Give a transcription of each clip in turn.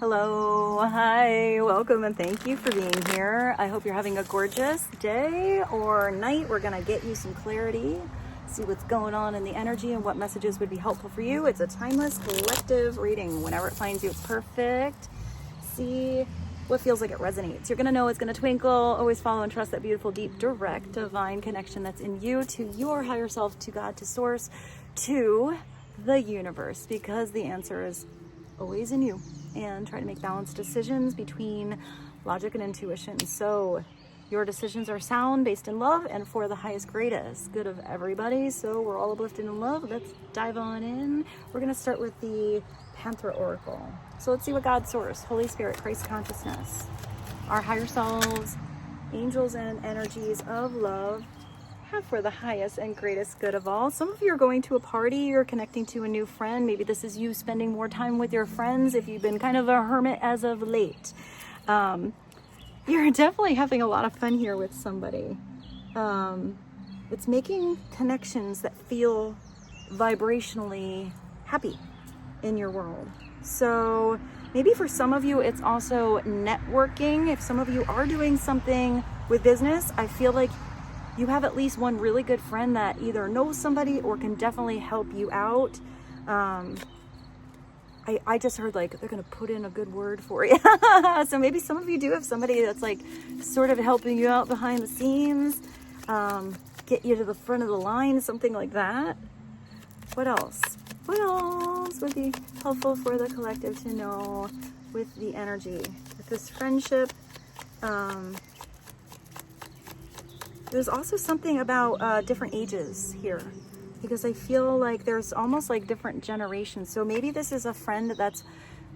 Hello, hi, welcome, and thank you for being here. I hope you're having a gorgeous day or night. We're gonna get you some clarity, see what's going on in the energy and what messages would be helpful for you. It's a timeless collective reading. Whenever it finds you, it's perfect. See what feels like it resonates. You're gonna know it's gonna twinkle. Always follow and trust that beautiful, deep, direct, divine connection that's in you to your higher self, to God, to source, to the universe, because the answer is always in you. And try to make balanced decisions between logic and intuition. So your decisions are sound, based in love, and for the highest, greatest good of everybody. So we're all uplifted in love. Let's dive on in. We're going to start with the Pantha Oracle. So let's see what God, Source, Holy Spirit, Christ consciousness, our higher selves, angels, and energies of love have for the highest and greatest good of all. Some of you are going to a party, you're connecting to a new friend. Maybe this is you spending more time with your friends if you've been kind of a hermit as of late. You're definitely having a lot of fun here with somebody. It's making connections that feel vibrationally happy in your world. So maybe for some of you, it's also networking. If some of you are doing something with business, I feel like you have at least one really good friend that either knows somebody or can definitely help you out. I just heard like they're gonna put in a good word for you. So maybe some of you do have somebody that's like sort of helping you out behind the scenes, get you to the front of the line, something like that. What else? What else would be helpful for the collective to know with the energy? With this friendship, there's also something about different ages here, because I feel like there's almost like different generations. So maybe this is a friend that's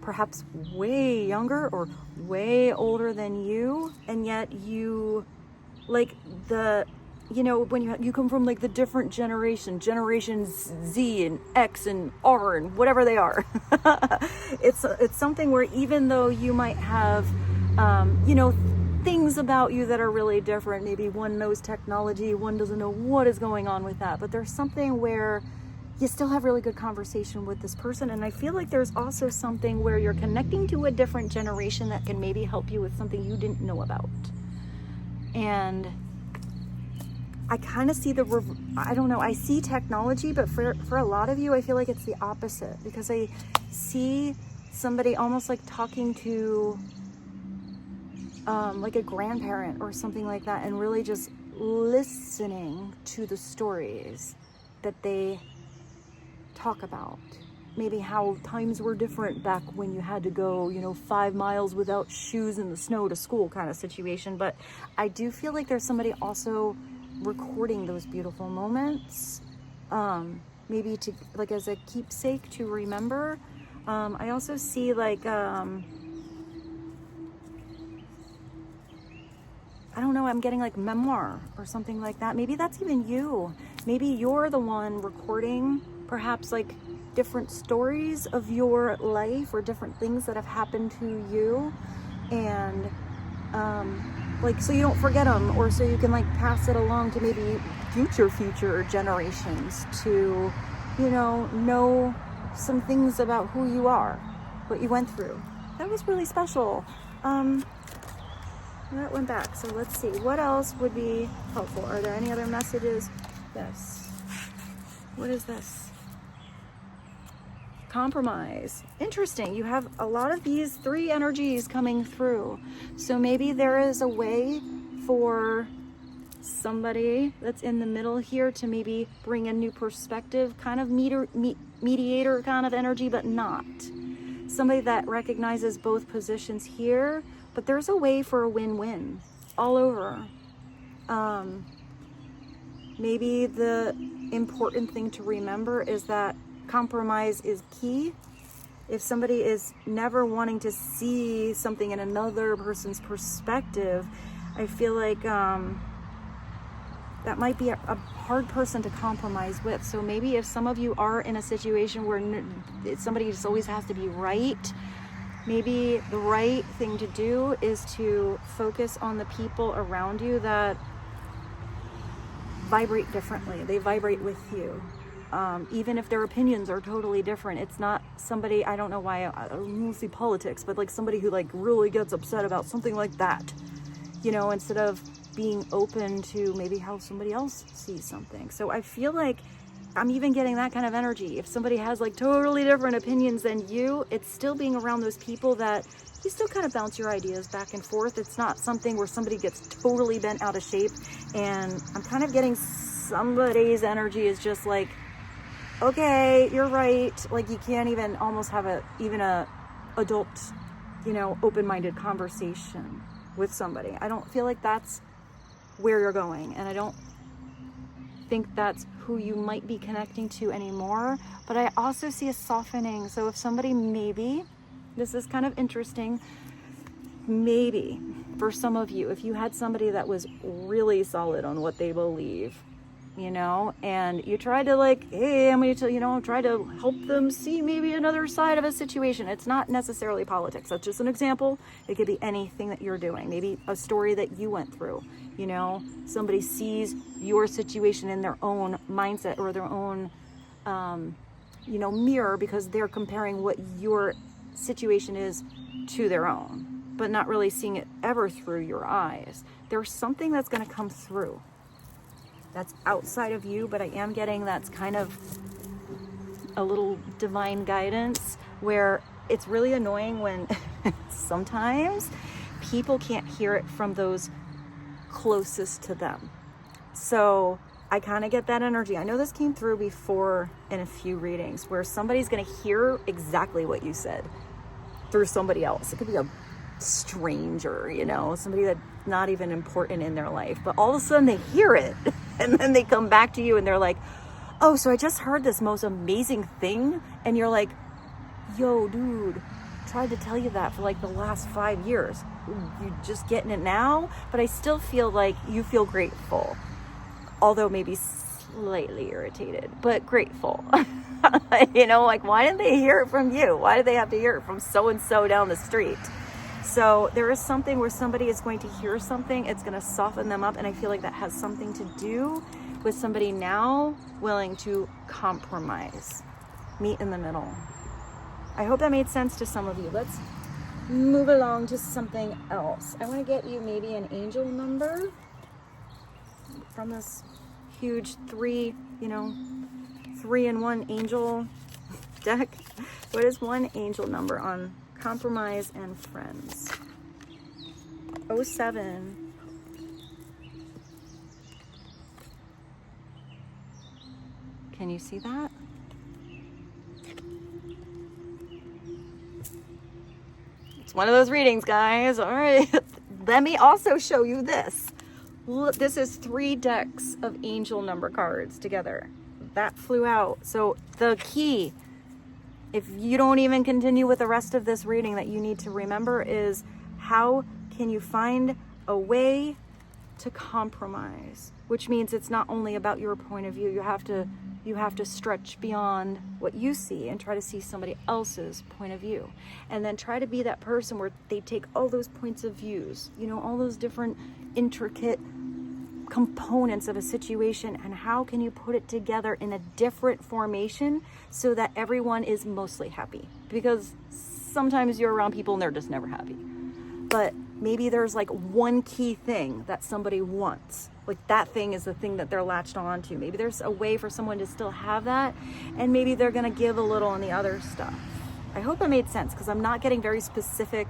perhaps way younger or way older than you, and yet you like when you come from like the different generations Z and X and R and whatever they are. It's something where even though you might have things about you that are really different. Maybe one knows technology, one doesn't know what is going on with that, but there's something where you still have really good conversation with this person. And I feel like there's also something where you're connecting to a different generation that can maybe help you with something you didn't know about. And I kind of see I see technology, but for a lot of you, I feel like it's the opposite, because I see somebody almost like talking to like a grandparent or something like that, and really just listening to the stories that they talk about. Maybe how times were different back when you had to go, 5 miles without shoes in the snow to school kind of situation. But I do feel like there's somebody also recording those beautiful moments, maybe to like as a keepsake to remember. I also see like I don't know, I'm getting like memoir or something like that. Maybe that's even you. Maybe you're the one recording perhaps like different stories of your life or different things that have happened to you. And like, so you don't forget them, or so you can like pass it along to maybe future generations to, know some things about who you are, what you went through. That was really special. That went back. So let's see. What else would be helpful? Are there any other messages? Yes. What is this? Compromise. Interesting. You have a lot of these 3 energies coming through. So maybe there is a way for somebody that's in the middle here to maybe bring a new perspective, kind of mediator kind of energy, but not. Somebody that recognizes both positions here. But there's a way for a win-win all over. Maybe the important thing to remember is that compromise is key. If somebody is never wanting to see something in another person's perspective, I feel like that might be a hard person to compromise with. So maybe if some of you are in a situation where somebody just always has to be right, maybe the right thing to do is to focus on the people around you that vibrate differently. They vibrate with you. even if their opinions are totally different. It's not somebody, I don't know why, I don't see politics, but like somebody who like really gets upset about something like that, you know, instead of being open to maybe how somebody else sees something. So I feel like I'm even getting that kind of energy. If somebody has like totally different opinions than you, it's still being around those people that you still kind of bounce your ideas back and forth. It's not something where somebody gets totally bent out of shape. And I'm kind of getting somebody's energy is just like, okay, you're right. Like you can't even almost have a adult, you know, open-minded conversation with somebody. I don't feel like that's where you're going, and I don't think that's who you might be connecting to anymore. But I also see a softening. So if somebody, maybe this is kind of interesting, maybe for some of you, if you had somebody that was really solid on what they believe, you know, and you try to like, hey, I'm going to, you know, try to help them see maybe another side of a situation. It's not necessarily politics. That's just an example. It could be anything that you're doing. Maybe a story that you went through, you know, somebody sees your situation in their own mindset or their own, you know, mirror, because they're comparing what your situation is to their own, but not really seeing it ever through your eyes. There's something that's going to come through that's outside of you, but I am getting that's kind of a little divine guidance, where it's really annoying when sometimes people can't hear it from those closest to them. So I kind of get that energy. I know this came through before in a few readings, where somebody's going to hear exactly what you said through somebody else. It could be a stranger, you know, somebody that's not even important in their life, but all of a sudden they hear it and then they come back to you and they're like, oh, so I just heard this most amazing thing. And you're like, yo, dude, tried to tell you that for like the last 5 years. You just getting it now? But I still feel like you feel grateful, although maybe slightly irritated, but grateful. You know, like, why didn't they hear it from you? Why did they have to hear it from so-and-so down the street? So there is something where somebody is going to hear something. It's going to soften them up. And I feel like that has something to do with somebody now willing to compromise, meet in the middle. I hope that made sense to some of you. Let's move along to something else. I want to get you maybe an angel number from this huge 3-in-1 angel deck. What is one angel number on compromise and friends? 07. Can you see that? It's one of those readings, guys. All right. Let me also show you this. Look, this is 3 decks of angel number cards together. That flew out. So the key, if you don't even continue with the rest of this reading, that you need to remember is, how can you find a way to compromise? Which means it's not only about your point of view. You have to stretch beyond what you see and try to see somebody else's point of view. And then try to be that person where they take all those points of views, you know, all those different intricate components of a situation, and how can you put it together in a different formation so that everyone is mostly happy? Because sometimes you're around people and they're just never happy. But maybe there's like one key thing that somebody wants. Like that thing is the thing that they're latched on to. Maybe there's a way for someone to still have that, and maybe they're going to give a little on the other stuff. I hope that made sense, because I'm not getting very specific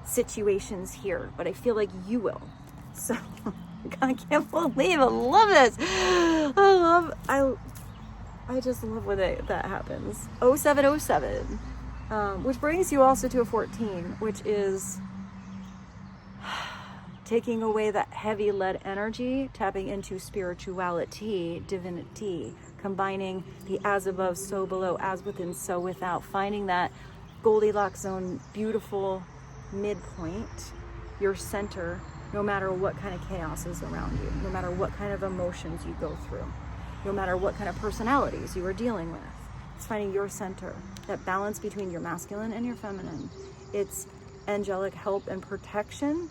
situations here, but I feel like you will. So I can't believe I love this. I just love when that happens. 0707, which brings you also to a 14, which is taking away that heavy lead energy, tapping into spirituality, divinity, combining the as above, so below, as within, so without, finding that Goldilocks zone, beautiful midpoint, your center, no matter what kind of chaos is around you, no matter what kind of emotions you go through, no matter what kind of personalities you are dealing with. It's finding your center, that balance between your masculine and your feminine. It's angelic help and protection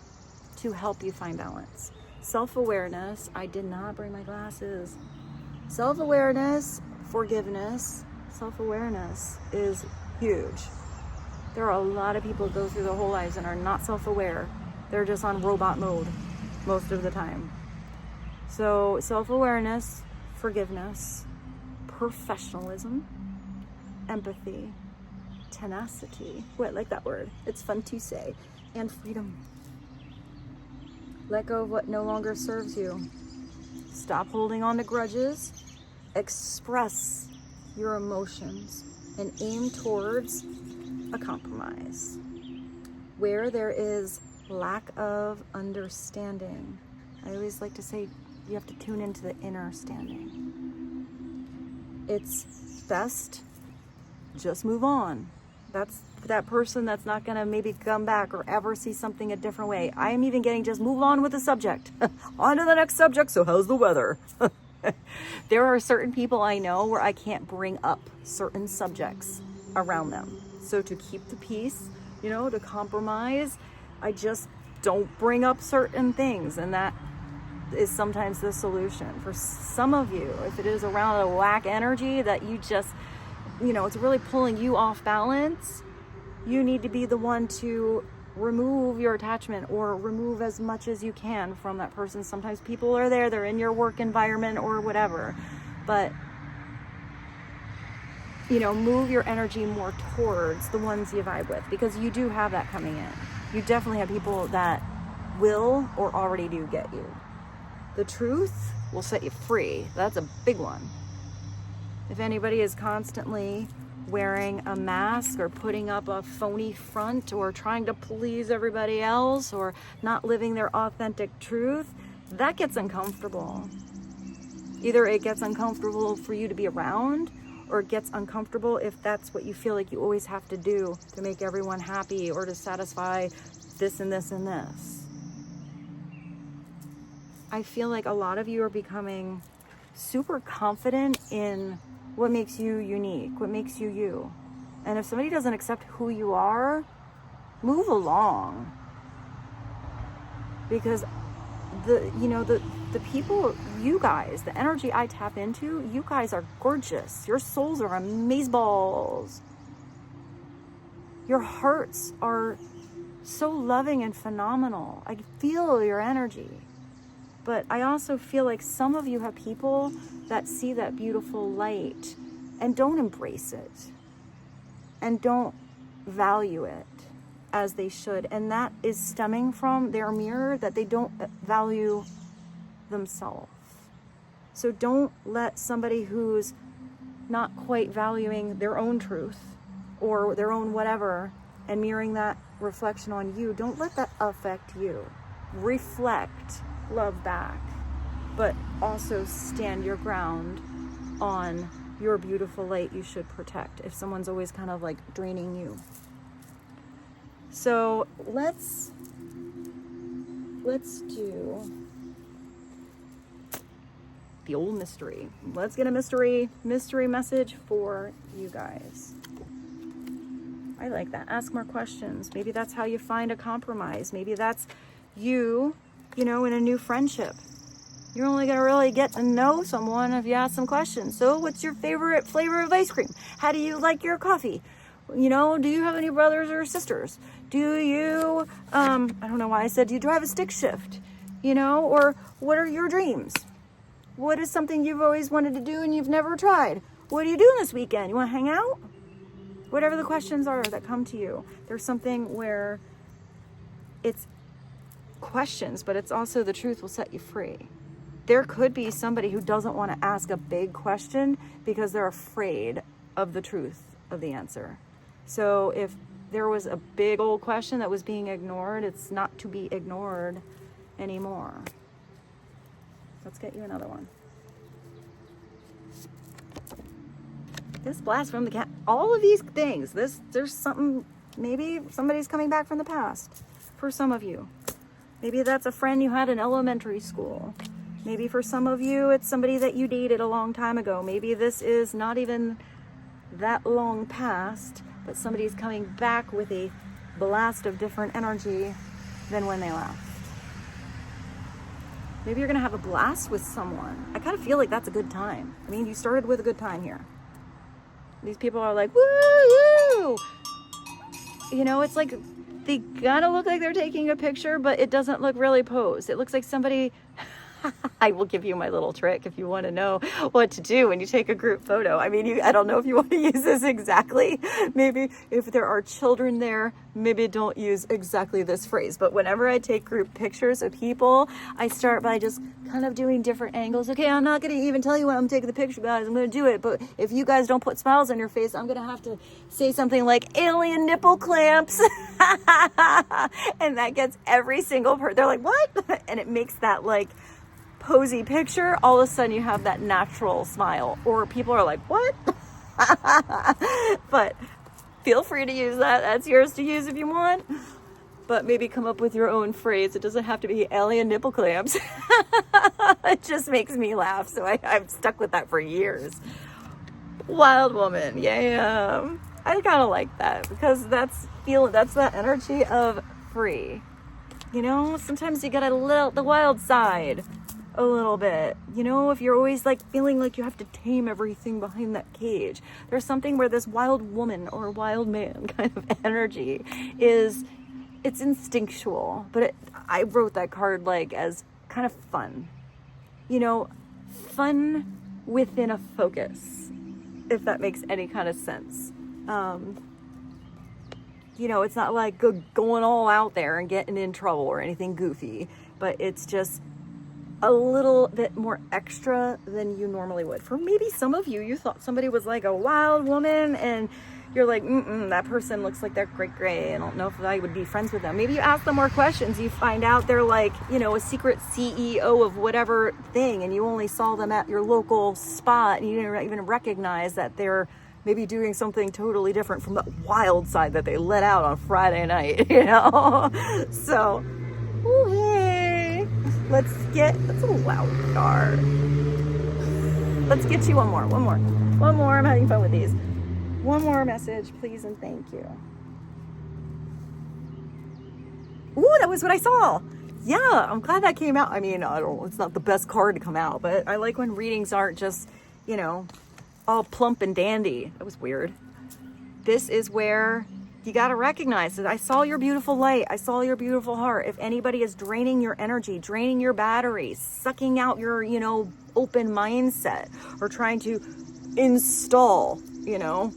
to help you find balance. Self-awareness. I did not bring my glasses. Self-awareness, forgiveness, self-awareness is huge. There are a lot of people who go through their whole lives and are not self-aware. They're just on robot mode most of the time. So self-awareness, forgiveness, professionalism, empathy, tenacity. Wait, I like that word. It's fun to say. And freedom. Let go of what no longer serves you. Stop holding on to grudges. Express your emotions and aim towards a compromise. Where there is lack of understanding, I always like to say you have to tune into the inner standing. It's best just move on. That's that person that's not going to maybe come back or ever see something a different way. I am even getting just move on with the subject. On to the next subject. So how's the weather? There are certain people I know where I can't bring up certain subjects around them. So to keep the peace, to compromise, I just don't bring up certain things. And that is sometimes the solution. For some of you, if it is around a lack energy that you just, it's really pulling you off balance, you need to be the one to remove your attachment or remove as much as you can from that person. Sometimes people are there, they're in your work environment or whatever, but move your energy more towards the ones you vibe with, because you do have that coming in. You definitely have people that will or already do get you. The truth will set you free. That's a big one. If anybody is constantly wearing a mask or putting up a phony front or trying to please everybody else or not living their authentic truth, that gets uncomfortable. Either it gets uncomfortable for you to be around, or it gets uncomfortable if that's what you feel like you always have to do to make everyone happy or to satisfy this and this and this. I feel like a lot of you are becoming super confident in what makes you unique, what makes you you. And if somebody doesn't accept who you are, move along. Because the people, you guys, the energy I tap into, you guys are gorgeous. Your souls are amazeballs. Your hearts are so loving and phenomenal. I feel your energy. But I also feel like some of you have people that see that beautiful light and don't embrace it and don't value it as they should. And that is stemming from their mirror, that they don't value themselves. So don't let somebody who's not quite valuing their own truth or their own whatever and mirroring that reflection on you, don't let that affect you. Reflect love back, but also stand your ground on your beautiful light you should protect if someone's always kind of like draining you. So let's do the old mystery. Let's get a mystery message for you guys. I like that. Ask more questions. Maybe that's how you find a compromise. Maybe that's you, in a new friendship. You're only going to really get to know someone if you ask some questions. So what's your favorite flavor of ice cream? How do you like your coffee? Do you have any brothers or sisters? Do you, I don't know why I said, do you drive a stick shift? Or what are your dreams? What is something you've always wanted to do and you've never tried? What are you doing this weekend? You want to hang out? Whatever the questions are that come to you. There's something where it's questions, but it's also the truth will set you free. There could be somebody who doesn't want to ask a big question because they're afraid of the truth of the answer. So if there was a big old question that was being ignored, it's not to be ignored anymore. Let's get you another one. This blast from the cat. All of these things. There's something. Maybe somebody's coming back from the past. For some of you, maybe that's a friend you had in elementary school. Maybe for some of you, it's somebody that you dated a long time ago. Maybe this is not even that long past, but somebody's coming back with a blast of different energy than when they left. Maybe you're going to have a blast with someone. I kind of feel like that's a good time. I mean, you started with a good time here. These people are like, woo! You know, it's like they kind of look like they're taking a picture, but it doesn't look really posed. It looks like somebody... I will give you my little trick if you want to know what to do when you take a group photo. I mean, I don't know if you want to use this exactly. Maybe if there are children there, maybe don't use exactly this phrase. But whenever I take group pictures of people, I start by just kind of doing different angles. Okay, I'm not going to even tell you when I'm taking the picture, guys. I'm going to do it. But if you guys don't put smiles on your face, I'm going to have to say something like alien nipple clamps. And that gets every single person. They're like, what? And it makes that like posy picture. All of a sudden you have that natural smile, or people are like, what? But feel free to use that. That's yours to use if you want, but maybe come up with your own phrase. It doesn't have to be alien nipple clamps. It just makes me laugh, so I've stuck with that for years. Wild woman. Yeah, I kind of like that because that's that energy of free. You know, sometimes you get the wild side a little bit. You know, if you're always like feeling like you have to tame everything behind that cage, there's something where this wild woman or wild man kind of energy it's instinctual, but I wrote that card like as kind of fun, you know, fun within a focus, if that makes any kind of sense. You know, it's not like going all out there and getting in trouble or anything goofy, but it's just a little bit more extra than you normally would. For maybe some of you, you thought somebody was like a wild woman and you're like, that person looks like they're great. I don't know if I would be friends with them. Maybe you ask them more questions. You find out they're like, you know, a secret CEO of whatever thing, and you only saw them at your local spot and you didn't even recognize that they're maybe doing something totally different from the wild side that they let out on Friday night, you know? So, ooh, hey, that's a loud card. Let's get you one more. I'm having fun with these. One more message, please, and thank you. Ooh, that was what I saw. Yeah, I'm glad that came out. I mean, it's not the best card to come out, but I like when readings aren't just, you know, all plump and dandy. That was weird. This is where you got to recognize that I saw your beautiful light. I saw your beautiful heart. If anybody is draining your energy, draining your batteries, sucking out your, you know, open mindset, or trying to install, you know,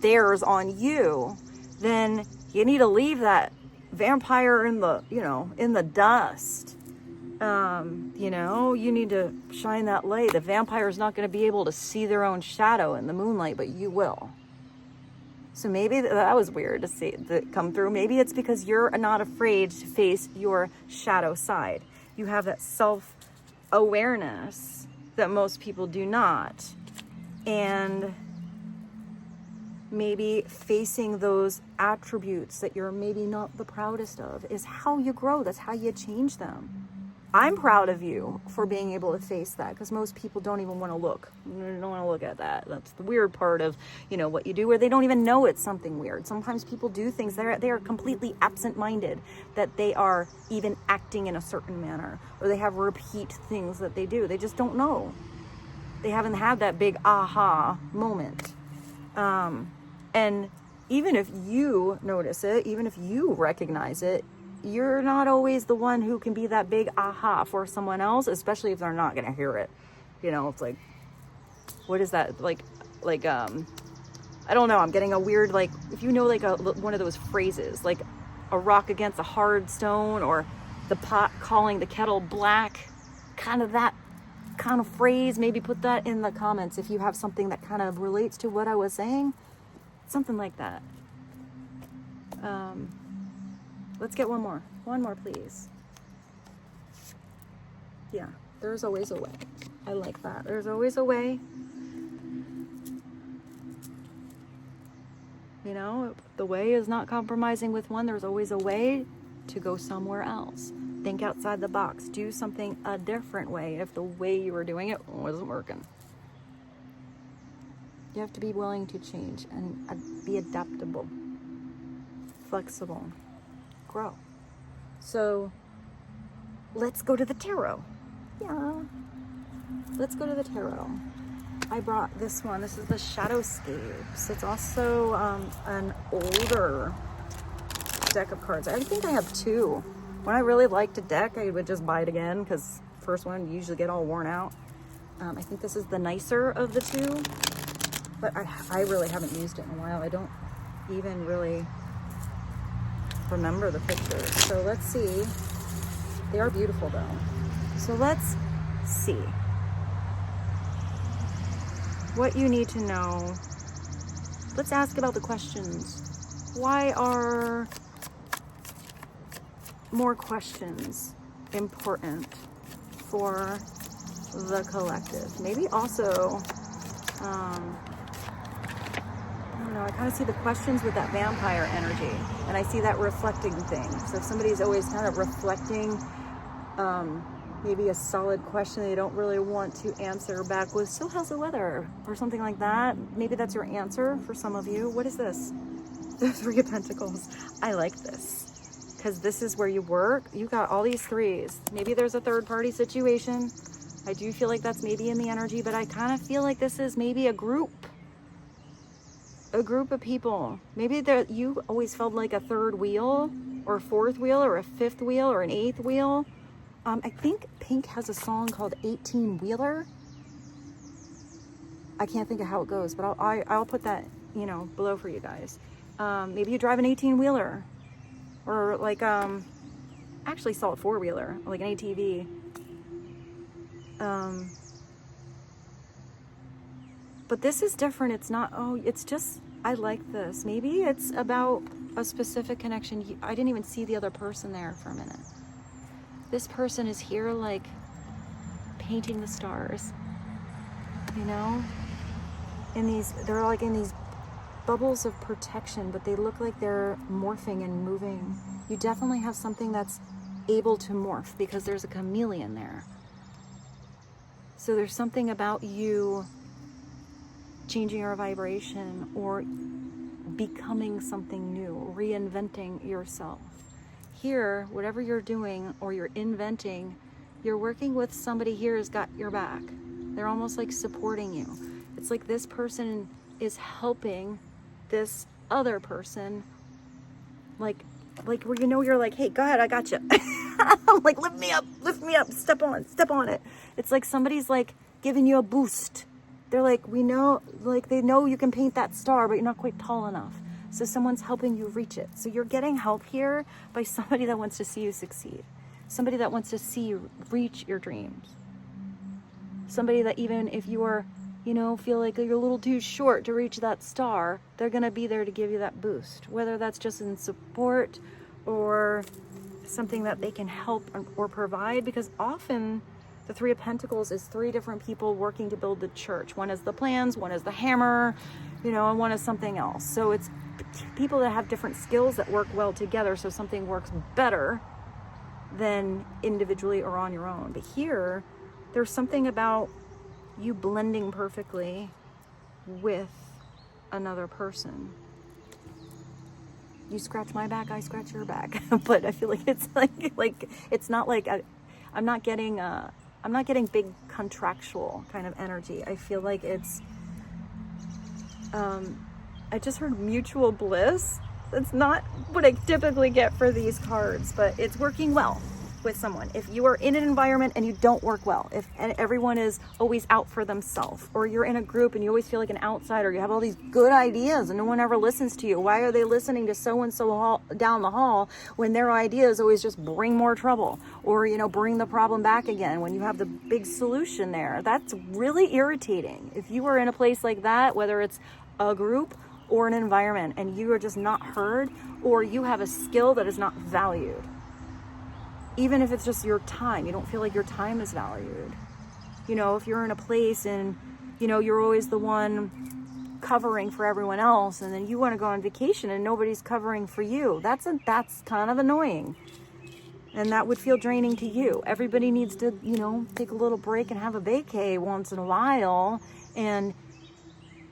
theirs on you, then you need to leave that vampire in the, you know, in the dust. You know, you need to shine that light. The vampire is not going to be able to see their own shadow in the moonlight, but you will. So maybe that was weird to see that come through. Maybe it's because you're not afraid to face your shadow side. You have that self-awareness that most people do not. And maybe facing those attributes that you're maybe not the proudest of is how you grow. That's how you change them. I'm proud of you for being able to face that, because most people don't even want to look. They don't want to look at that. That's the weird part of, you know, what you do, where they don't even know it's something weird. Sometimes people do things, they are completely absent-minded, that they are even acting in a certain manner, or they have repeat things that they do. They just don't know. They haven't had that big aha moment. And even if you notice it, even if you recognize it, you're not always the one who can be that big aha for someone else, especially if they're not going to hear it. You know, it's like, what is that? Like, I don't know. I'm getting a weird, like, if you know, like one of those phrases, like a rock against a hard stone, or the pot calling the kettle black, kind of that kind of phrase. Maybe put that in the comments if you have something that kind of relates to what I was saying. Something like that. Let's get one more, please. Yeah, there's always a way. I like that. There's always a way. You know, the way is not compromising with one. There's always a way to go somewhere else. Think outside the box. Do something a different way if the way you were doing it wasn't working. You have to be willing to change and be adaptable, flexible, grow. So let's go to the tarot. Yeah. Let's go to the tarot. I brought this one. This is the Shadowscapes. It's also an older deck of cards. I think I have two. When I really liked a deck, I would just buy it again because first one you usually get all worn out. I think this is the nicer of the two, but I really haven't used it in a while. I don't even really remember the pictures. So let's see. They are beautiful though. So let's see what you need to know. Let's ask about the questions. Why are more questions important for the collective? Maybe also, I don't know, I kind of see the questions with that vampire energy, and I see that reflecting thing. So if somebody's always kind of reflecting maybe a solid question they don't really want to answer back with, so how's the weather? Or something like that. Maybe that's your answer for some of you. What is this? The Three of Pentacles. I like this because this is where you work. You got all these threes. Maybe there's a third party situation. I do feel like that's maybe in the energy, but I kind of feel like this is maybe a group of people. Maybe you always felt like a third wheel or a fourth wheel or a fifth wheel or an eighth wheel. I think Pink has a song called 18 Wheeler. I can't think of how it goes, but I'll put that, you know, below for you guys. Maybe you drive an 18 wheeler or like, actually saw a 4-wheeler, like an ATV. But this is different. It's not, it's just, I like this. Maybe it's about a specific connection. I didn't even see the other person there for a minute. This person is here like painting the stars, you know, they're like in these bubbles of protection, but they look like they're morphing and moving. You definitely have something that's able to morph because there's a chameleon there. So there's something about you changing your vibration or becoming something new, reinventing yourself. Here, whatever you're doing or you're inventing, you're working with somebody here who's got your back. They're almost like supporting you. It's like this person is helping this other person, like where you know you're like, hey, go ahead, I got you. Like, lift me up, step on it. It's like somebody's like giving you a boost. They're like, we know, like they know you can paint that star, but you're not quite tall enough. So someone's helping you reach it. So you're getting help here by somebody that wants to see you succeed. Somebody that wants to see you reach your dreams. Somebody that even if you are, you know, feel like you're a little too short to reach that star, they're going to be there to give you that boost. Whether that's just in support or something that they can help or provide. Because often the Three of Pentacles is 3 different people working to build the church. One is the plans, one is the hammer, you know, and one is something else. So it's people that have different skills that work well together, so something works better than individually or on your own. But here, there's something about you blending perfectly with another person. You scratch my back, I scratch your back. But I feel like it's like it's not like I'm not getting big contractual kind of energy. I feel like it's I just heard mutual bliss. That's not what I typically get for these cards, but it's working well with someone. If you are in an environment and you don't work well, if everyone is always out for themselves, or you're in a group and you always feel like an outsider, you have all these good ideas and no one ever listens to you. Why are they listening to so-and-so down the hall when their ideas always just bring more trouble or, you know, bring the problem back again when you have the big solution there? That's really irritating. If you are in a place like that, whether it's a group or an environment, and you are just not heard, or you have a skill that is not valued, even if it's just your time, you don't feel like your time is valued. You know, if you're in a place and, you know, you're always the one covering for everyone else, and then you want to go on vacation and nobody's covering for you, that's kind of annoying. And that would feel draining to you. Everybody needs to, you know, take a little break and have a vacay once in a while. And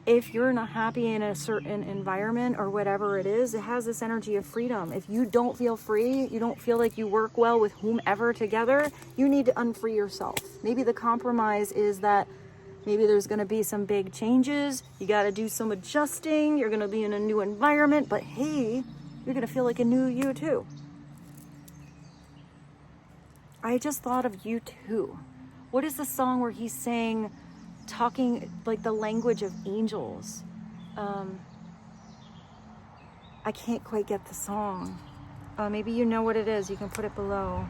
if you're not happy in a certain environment or whatever it is, it has this energy of freedom. If you don't feel free, you don't feel like you work well with whomever together, you need to unfree yourself. Maybe the compromise is that maybe there's going to be some big changes. You got to do some adjusting. You're going to be in a new environment, but hey, you're going to feel like a new you too. I just thought of you too. What is the song where he's saying, talking like the language of angels? I can't quite get the song. Maybe you know what it is. You can put it below.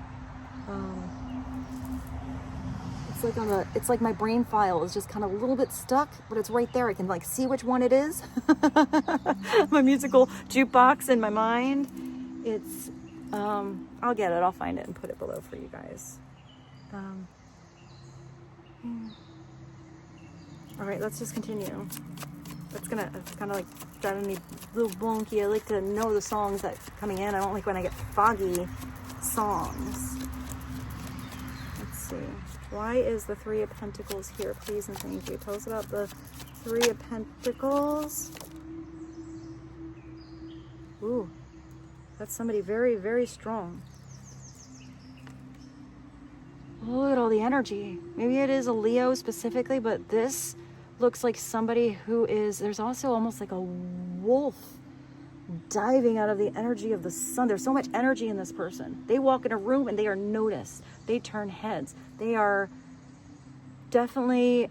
It's like my brain file is just kind of a little bit stuck, but it's right there. I can like see which one it is. My musical jukebox in my mind. It's, I'll get it. I'll find it and put it below for you guys. All right, let's just continue. It's kind of like driving me a little bonky. I like to know the songs that are coming in. I don't like when I get foggy songs. Let's see. Why is the Three of Pentacles here? Please and thank you. Tell us about the Three of Pentacles. Ooh, that's somebody very, very strong. Look at all the energy. Maybe it is a Leo specifically, but this looks like somebody who is, there's also almost like a wolf diving out of the energy of the sun. There's so much energy in this person. They walk in a room and they are noticed. They turn heads. They are definitely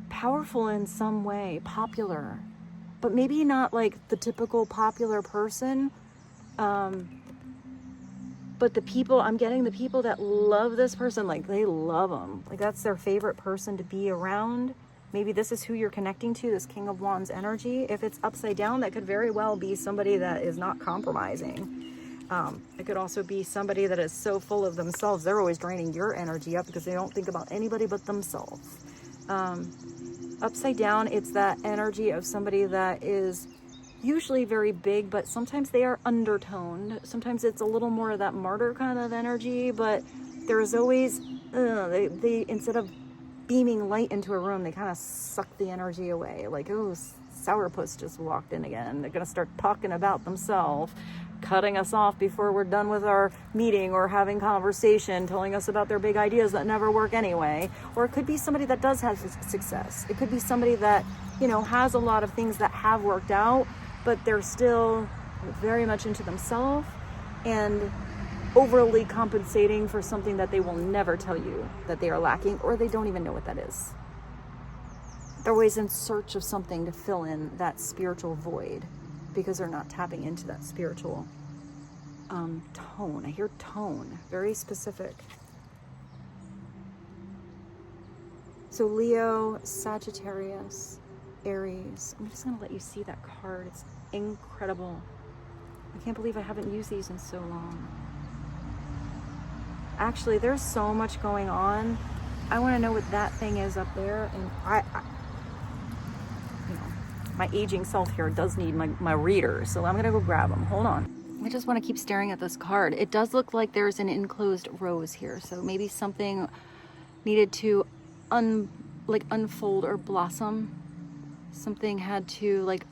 powerful in some way, popular, but maybe not like the typical popular person. But the people, I'm getting the people that love this person, like they love them. Like that's their favorite person to be around. Maybe this is who you're connecting to, this King of Wands energy. If it's upside down, that could very well be somebody that is not compromising. It could also be somebody that is so full of themselves, they're always draining your energy up because they don't think about anybody but themselves. Upside down, it's that energy of somebody that is usually very big, but sometimes they are undertoned. Sometimes it's a little more of that martyr kind of energy, but there's always, they instead of beaming light into a room, they kind of suck the energy away. Like, oh, sourpuss just walked in again. They're going to start talking about themselves, cutting us off before we're done with our meeting or having conversation, telling us about their big ideas that never work anyway. Or it could be somebody that does have success. It could be somebody that, you know, has a lot of things that have worked out, but they're still very much into themselves and overly compensating for something that they will never tell you that they are lacking, or they don't even know what that is. They're always in search of something to fill in that spiritual void because they're not tapping into that spiritual tone. I hear tone, very specific. So Leo, Sagittarius, Aries. I'm just gonna let you see that card. It's incredible. I can't believe I haven't used these in so long. Actually, there's so much going on. I want to know what that thing is up there, and I you know, my aging self here does need my reader, so I'm gonna go grab them. Hold on. I just want to keep staring at this card. It does look like there's an enclosed rose here, so maybe something needed to unfold or blossom. Something had to like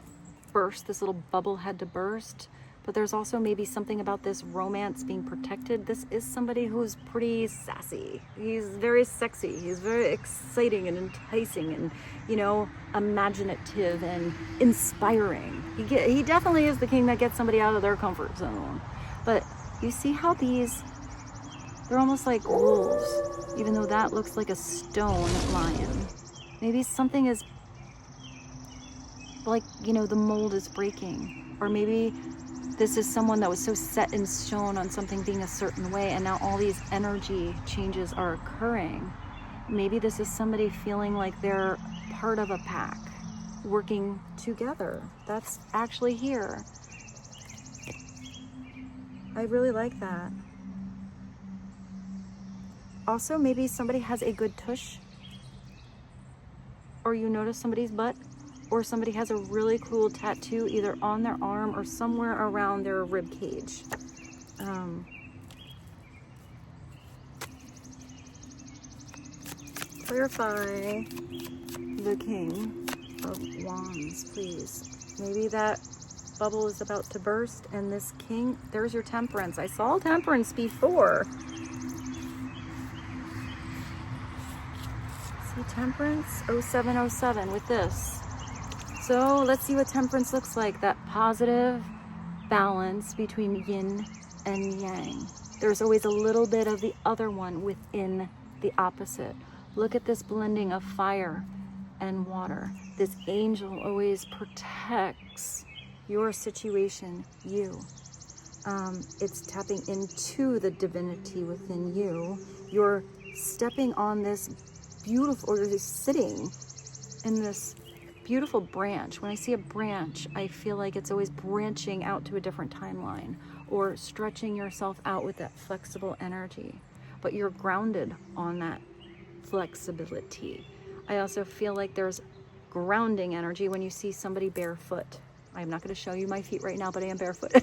burst. This little bubble had to burst. But there's also maybe something about this romance being protected. This is somebody who's pretty sassy. He's very sexy. He's very exciting and enticing and, you know, imaginative and inspiring. He definitely is the king that gets somebody out of their comfort zone. But you see how they're almost like wolves, even though that looks like a stone lion. Maybe something is like, you know, the mold is breaking. Or maybe this is someone that was so set in stone on something being a certain way, and now all these energy changes are occurring. Maybe this is somebody feeling like they're part of a pack, working together. That's actually here. I really like that. Also, maybe somebody has a good tush, or you notice somebody's butt, or somebody has a really cool tattoo either on their arm or somewhere around their rib cage. Clarify the king. of Wands, please. Maybe that bubble is about to burst, and this king, there's your Temperance. I saw Temperance before. See Temperance? 0707 with this. So let's see what Temperance looks like. That positive balance between yin and yang. There's always a little bit of the other one within the opposite. Look at this blending of fire and water. This angel always protects your situation, you. It's tapping into the divinity within you. You're stepping on this beautiful, or you're sitting in this beautiful branch. When I see a branch, I feel like it's always branching out to a different timeline, or stretching yourself out with that flexible energy. But you're grounded on that flexibility. I also feel like there's grounding energy when you see somebody barefoot. I'm not going to show you my feet right now, but I am barefoot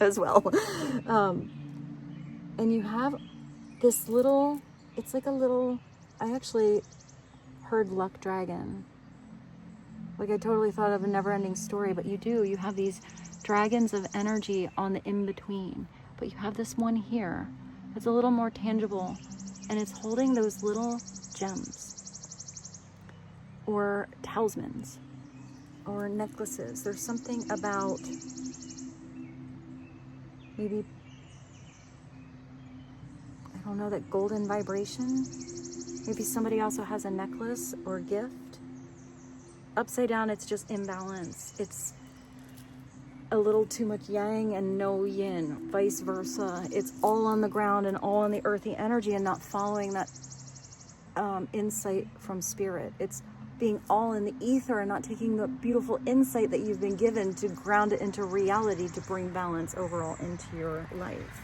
as well. And you have this little, it's like a little, I actually heard luck dragon. Like I totally thought of a never-ending story, but you do. You have these dragons of energy on the in-between. But you have this one here. It's a little more tangible, and it's holding those little gems or talismans or necklaces. There's something about maybe, I don't know, that golden vibration. Maybe somebody also has a necklace or a gift. Upside down, it's just imbalance. It's a little too much yang and no yin, vice versa. It's all on the ground and all on the earthy energy and not following that insight from spirit. It's being all in the ether and not taking the beautiful insight that you've been given to ground it into reality to bring balance overall into your life.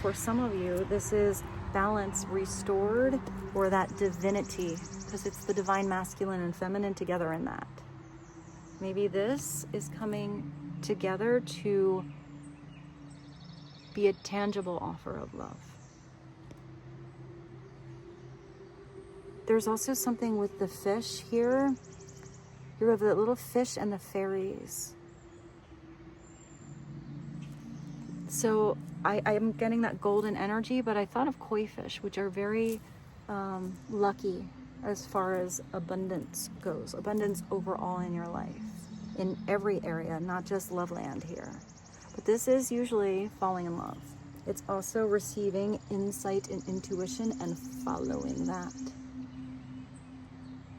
For some of you, this is balance restored, or that divinity, because it's the divine masculine and feminine together in that. Maybe this is coming together to be a tangible offer of love. There's also something with the fish here. You have the little fish and the fairies. So I'm getting that golden energy, but I thought of koi fish, which are very lucky as far as abundance goes. Abundance overall in your life, in every area, not just love land here. But this is usually falling in love. It's also receiving insight and intuition and following that.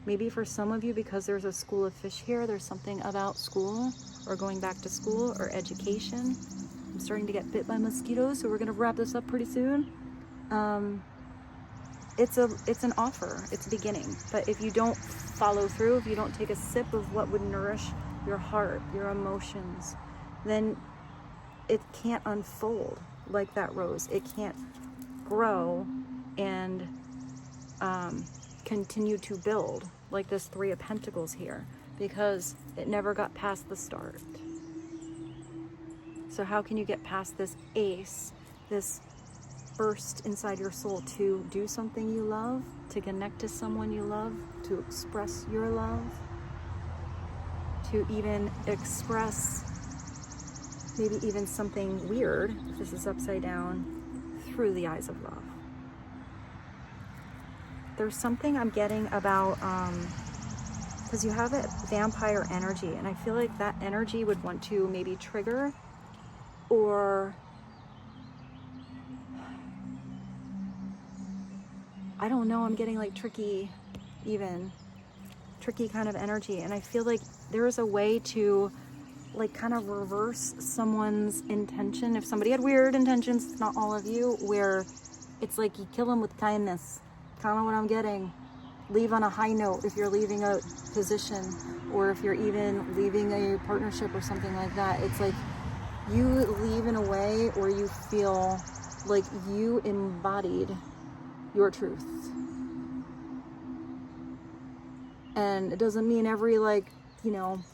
Maybe for some of you, because there's a school of fish here, there's something about school or going back to school or education. I'm starting to get bit by mosquitoes, so we're going to wrap this up pretty soon. It's an offer. It's a beginning. But if you don't follow through, if you don't take a sip of what would nourish your heart, your emotions, then it can't unfold like that rose. It can't grow and continue to build like this Three of Pentacles here, because it never got past the start. So how can you get past this ace, this burst inside your soul to do something you love, to connect to someone you love, to express your love, to even express maybe even something weird, if this is upside down, through the eyes of love? There's something I'm getting about, because you have a vampire energy, and I feel like that energy would want to maybe trigger, or I don't know, I'm getting like tricky kind of energy. And I feel like there is a way to like kind of reverse someone's intention. If somebody had weird intentions, it's not all of you, where it's like you kill them with kindness. Kind of what I'm getting. Leave on a high note if you're leaving a position, or if you're even leaving a partnership or something like that. It's like you leave in a way where you feel like you embodied your truth. And it doesn't mean every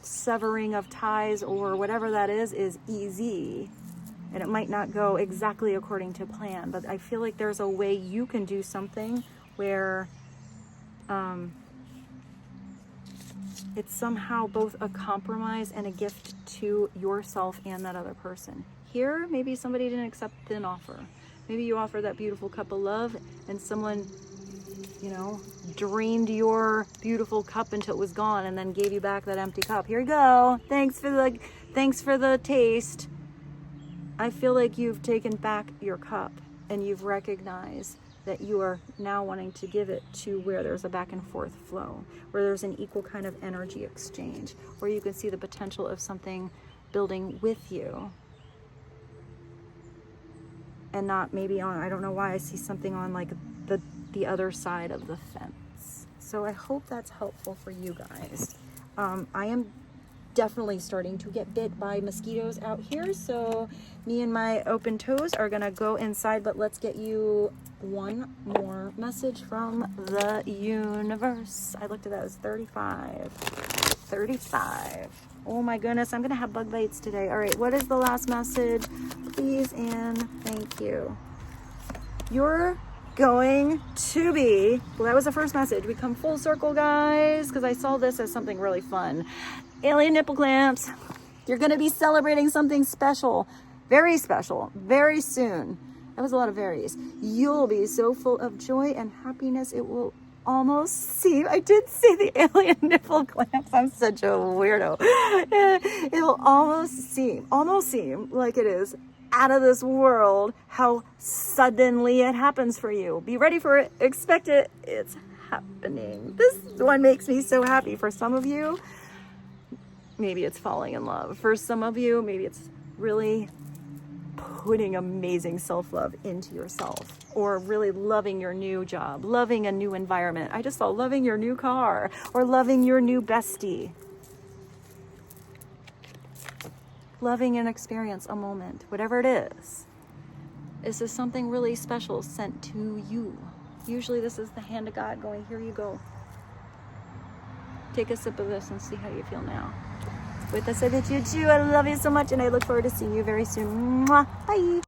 severing of ties or whatever that is easy. And it might not go exactly according to plan, but I feel like there's a way you can do something where it's somehow both a compromise and a gift to yourself and that other person. Here, maybe somebody didn't accept an offer. Maybe you offered that beautiful cup of love and someone, you know, drained your beautiful cup until it was gone and then gave you back that empty cup. Here you go. Thanks for the taste. I feel like you've taken back your cup and you've recognized that you are now wanting to give it to where there's a back and forth flow, where there's an equal kind of energy exchange, where you can see the potential of something building with you. And not maybe on, I don't know why I see something on like the other side of the fence. So I hope that's helpful for you guys. I am definitely starting to get bit by mosquitoes out here. So me and my open toes are gonna go inside, but let's get you one more message from the universe. I looked at that, it was 35. 35. Oh my goodness, I'm gonna have bug bites today. All right, what is the last message? Please and thank you. You're going to be, well, that was the first message. We come full circle, guys, because I saw this as something really fun. Alien nipple clamps. You're going to be celebrating something special, very soon. That was a lot of veries. You'll be so full of joy and happiness, it will almost seem, I did see the alien nipple clamps. I'm such a weirdo. It will almost seem like it is out of this world how suddenly it happens for you. Be ready for it. Expect it. It's happening. This one makes me so happy. For some of you, maybe it's falling in love. For some of you, maybe it's really putting amazing self-love into yourself, or really loving your new job, loving a new environment. I just saw loving your new car, or loving your new bestie. Loving an experience, a moment, whatever it is. This is something really special sent to you. Usually this is the hand of God going, here you go. Take a sip of this and see how you feel now. With this, I bid you adieu. I love you so much, and I look forward to seeing you very soon. Mwah. Bye.